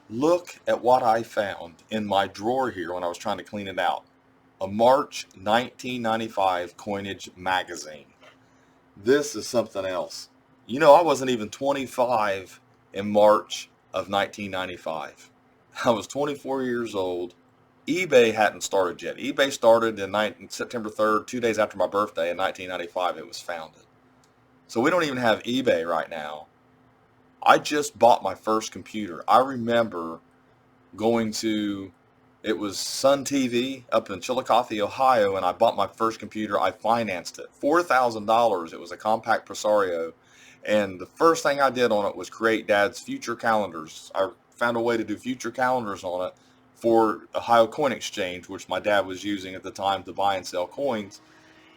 Look at what I found in my drawer here when I was trying to clean it out. A March 1995 COINage magazine. This is something else. You know, I wasn't even 25 in March of 1995. I was 24 years old. eBay hadn't started yet. eBay started in September 3rd, 2 days after my birthday in 1995. It was founded. So we don't even have eBay right now. I just bought my first computer. I remember going to, it was Sun TV up in Chillicothe, Ohio, and I bought my first computer. I financed it. $4,000. It was a compact Presario. And the first thing I did on it was create Dad's future calendars. I found a way to do future calendars on it for Ohio Coin Exchange, which my dad was using at the time to buy and sell coins,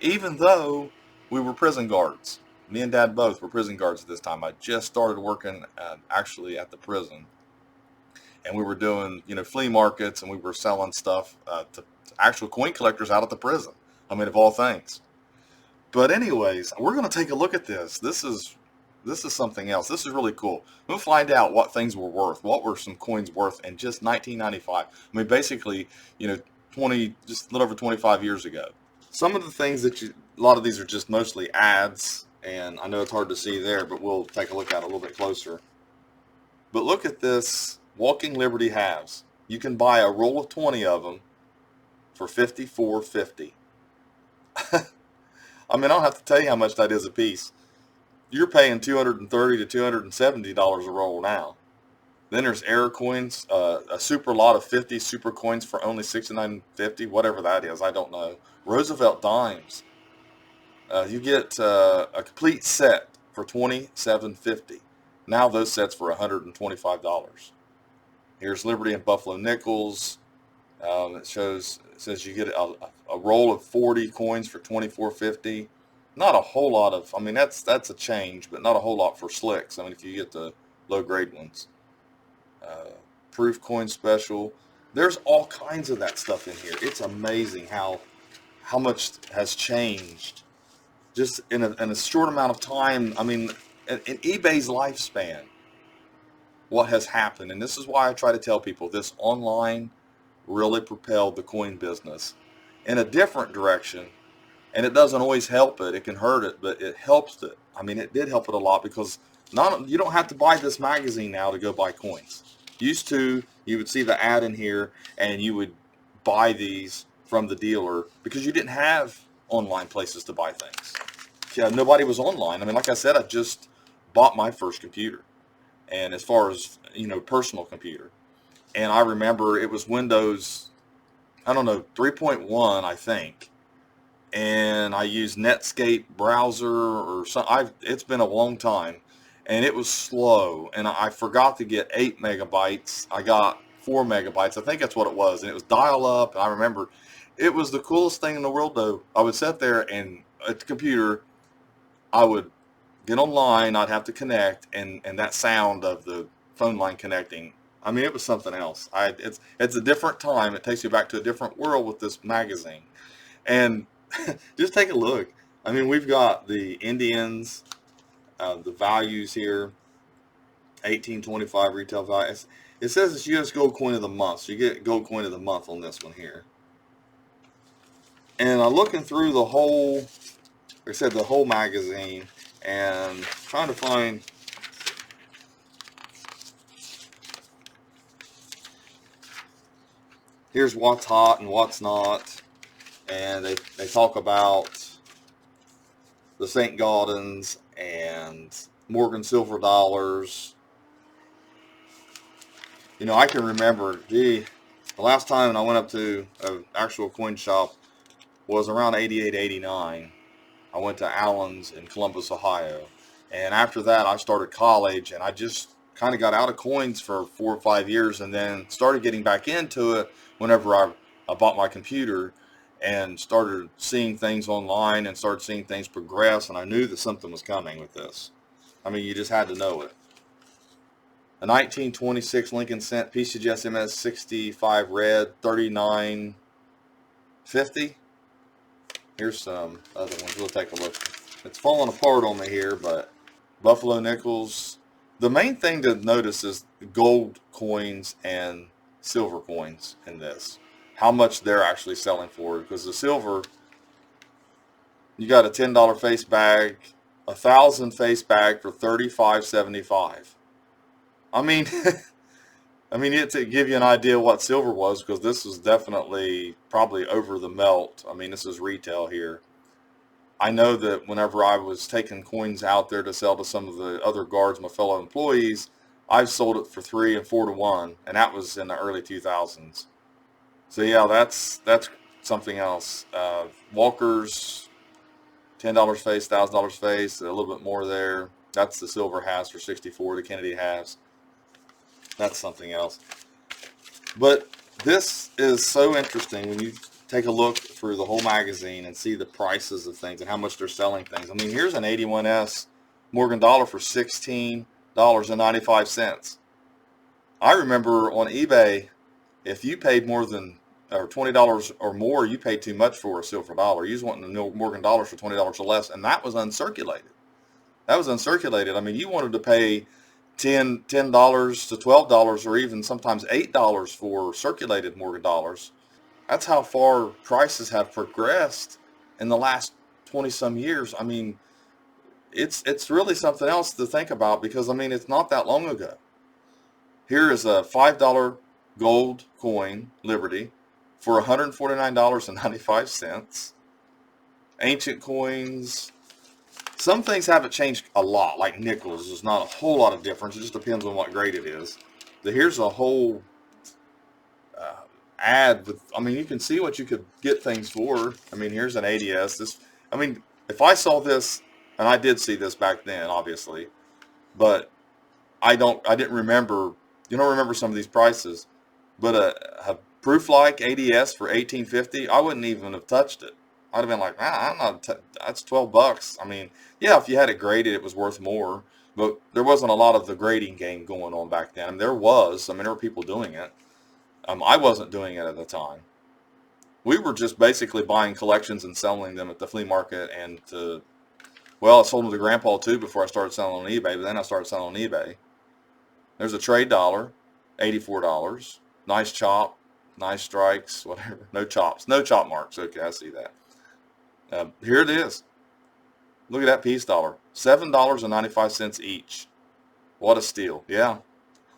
even though we were prison guards. Me and Dad both were prison guards at this time. I just started working actually at the prison, and we were doing, flea markets, and we were selling stuff to actual coin collectors out at the prison. I mean, of all things. But anyways, we're going to take a look at this. This is something else. This is really cool. We'll find out what things were worth. What were some coins worth in just 1995? I mean, basically, 20, just a little over 25 years ago. Some of the things a lot of these are just mostly ads, and I know it's hard to see there, but we'll take a look at it a little bit closer. But look at this Walking Liberty halves. You can buy a roll of 20 of them for $54.50. I mean, I don't have to tell you how much that is a piece. You're paying $230 to $270 a roll now. Then there's error coins, a super lot of 50 super coins for only $69.50, whatever that is, I don't know. Roosevelt dimes. You get a complete set for $27.50. Now those sets for $125. Here's Liberty and Buffalo nickels. It says you get a roll of 40 coins for $24.50. Not a whole lot of, I mean, that's a change, but not a whole lot for slicks. I mean, if you get the low grade ones. Proof coin special. There's all kinds of that stuff in here. It's amazing how much has changed just in a short amount of time. I mean, in eBay's lifespan, what has happened, and this is why I try to tell people this online really propelled the coin business in a different direction. And it doesn't always help it. It can hurt it, but it helps it. I mean, it did help it a lot because you don't have to buy this magazine now to go buy coins. Used to, you would see the ad in here and you would buy these from the dealer because you didn't have online places to buy things. Yeah, nobody was online. I mean, like I said, I just bought my first computer. And as far as, personal computer. And I remember it was Windows, I don't know, 3.1, I think. And I used Netscape browser or something. It's been a long time, and it was slow. And I forgot to get 8 megabytes. I got 4 megabytes. I think that's what it was. And it was dial up. And I remember it was the coolest thing in the world, though. I would sit there and at the computer, I would get online. I'd have to connect, and that sound of the phone line connecting. I mean, it was something else. It's a different time. It takes you back to a different world with this magazine. And just take a look. I mean, we've got the Indians, the values here, 1825 retail value. It says it's U.S. Gold Coin of the Month, so you get Gold Coin of the Month on this one here. And I'm looking through the whole magazine, and trying to find. Here's what's hot and what's not. And they talk about the St. Gaudens and Morgan silver dollars. I can remember, the last time I went up to an actual coin shop was around 88, 89. I went to Allen's in Columbus, Ohio. And after that, I started college, and I just kind of got out of coins for 4 or 5 years, and then started getting back into it whenever I bought my computer and started seeing things online and started seeing things progress, and I knew that something was coming with this. I mean, you just had to know it. A 1926 Lincoln Cent PCG SMS 65 red, 39.50. Here's some other ones. We'll take a look. It's falling apart on me here, but Buffalo nickels, The main thing to notice is gold coins and silver coins in this. How much they're actually selling for. Because the silver, you got a $10 face bag, 1,000 face bag for $35.75. I mean, I mean, to give you an idea what silver was, because this was definitely probably over the melt. I mean, this is retail here. I know that whenever I was taking coins out there to sell to some of the other guards, my fellow employees, I've sold it for 3 and 4 to 1, and that was in the early 2000s. So yeah, that's something else. Walker's $10 face, $1,000 face, a little bit more there. That's the silver halves for 64, the Kennedy halves. That's something else. But this is so interesting when you take a look through the whole magazine and see the prices of things and how much they're selling things. I mean, here's an 81S Morgan dollar for $16.95. I remember on eBay, if you paid more than or $20 or more, you paid too much for a silver dollar. You was wanting the Morgan dollars for $20 or less, and that was uncirculated. That was uncirculated. I mean, you wanted to pay $10 to $12 or even sometimes $8 for circulated Morgan dollars. That's how far prices have progressed in the last 20 some years. I mean, it's really something else to think about, because I mean, it's not that long ago. Here is a $5 gold coin Liberty for $149.95. Ancient coins. Some things haven't changed a lot, like nickels. There's not a whole lot of difference. It just depends on what grade it is. But here's a whole ad with, I mean, you can see what you could get things for. I mean, here's an ADS. This, I mean, if I saw this, and I did see this back then, obviously, but I didn't remember, you don't remember some of these prices, but a proof like ADS for $18.50, I wouldn't even have touched it. I'd have been like, I'm not, that's $12. I mean, yeah, if you had it graded, it was worth more, but there wasn't a lot of the grading game going on back then. I mean, there were people doing it. I wasn't doing it at the time. We were just basically buying collections and selling them at the flea market, and I sold them to Grandpa too before I started selling on eBay, but then I started selling on eBay. There's a trade dollar, $84. Nice chop, nice strikes, whatever. No chops, no chop marks. Okay, I see that. Here it is. Look at that piece dollar, $7.95 each. What a steal. Yeah.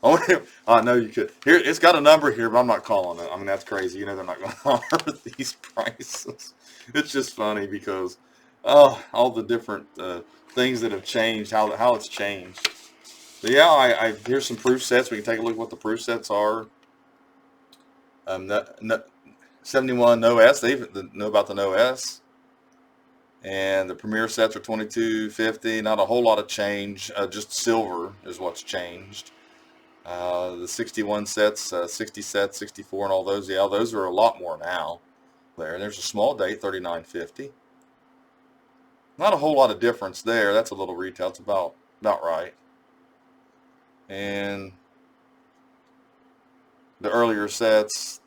I know you could. Here, it's got a number here, but I'm not calling it. I mean, that's crazy. You know, they're not going to honor these prices. It's just funny because, all the different things that have changed, how it's changed. But yeah, here's some proof sets. We can take a look at what the proof sets are. 71 No S. They even know about the No S. And the premier sets are $22.50. Not a whole lot of change. Just silver is what's changed. The 61 sets, 60 sets, 64, and all those. Yeah, those are a lot more now. There's a small date, $39.50. Not a whole lot of difference there. That's a little retail. It's about right. And the earlier sets,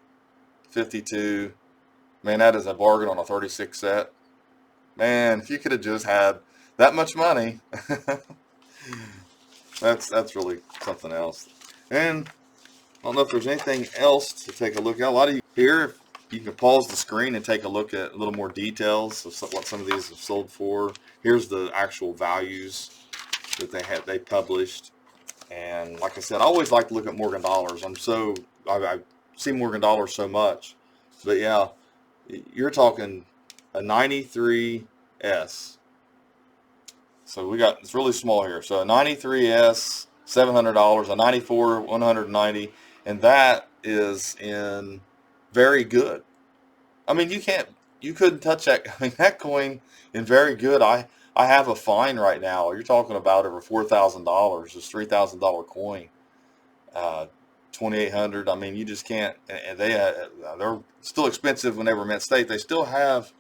52. Man, that is a bargain on a 36 set. Man, if you could have just had that much money, that's really something else. And I don't know if there's anything else to take a look at. A lot of you here, you can pause the screen and take a look at a little more details of what some of these have sold for. Here's the actual values that they published. And like I said, I always like to look at Morgan dollars. I see Morgan dollars so much. But yeah, you're talking a 93S. So it's really small here. So a 93S, $700, a 94, $190, and that is in very good. I mean, you couldn't touch that. I mean, that coin in very good. I have a fine right now. You're talking about over $4,000. This $3,000 coin, 2,800. I mean, you just can't. And they're still expensive when they were mint state. They still have,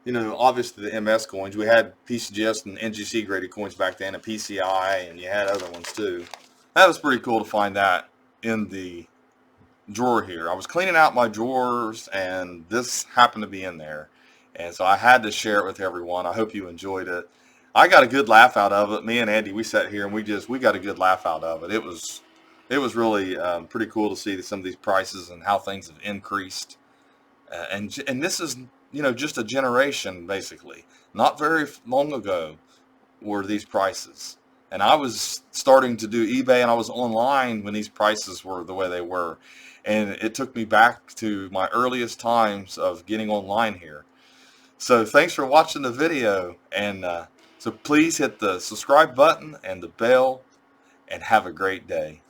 obviously the MS coins. We had PCGS and NGC graded coins back then, and PCI, and you had other ones too. That was pretty cool to find that in the drawer here. I was cleaning out my drawers, and this happened to be in there. And so I had to share it with everyone. I hope you enjoyed it. I got a good laugh out of it. Me and Andy, we sat here and we got a good laugh out of it. It was really pretty cool to see some of these prices and how things have increased. And this is, just a generation basically. Not very long ago were these prices. And I was starting to do eBay and I was online when these prices were the way they were. And it took me back to my earliest times of getting online here. So thanks for watching the video. And so please hit the subscribe button and the bell and have a great day.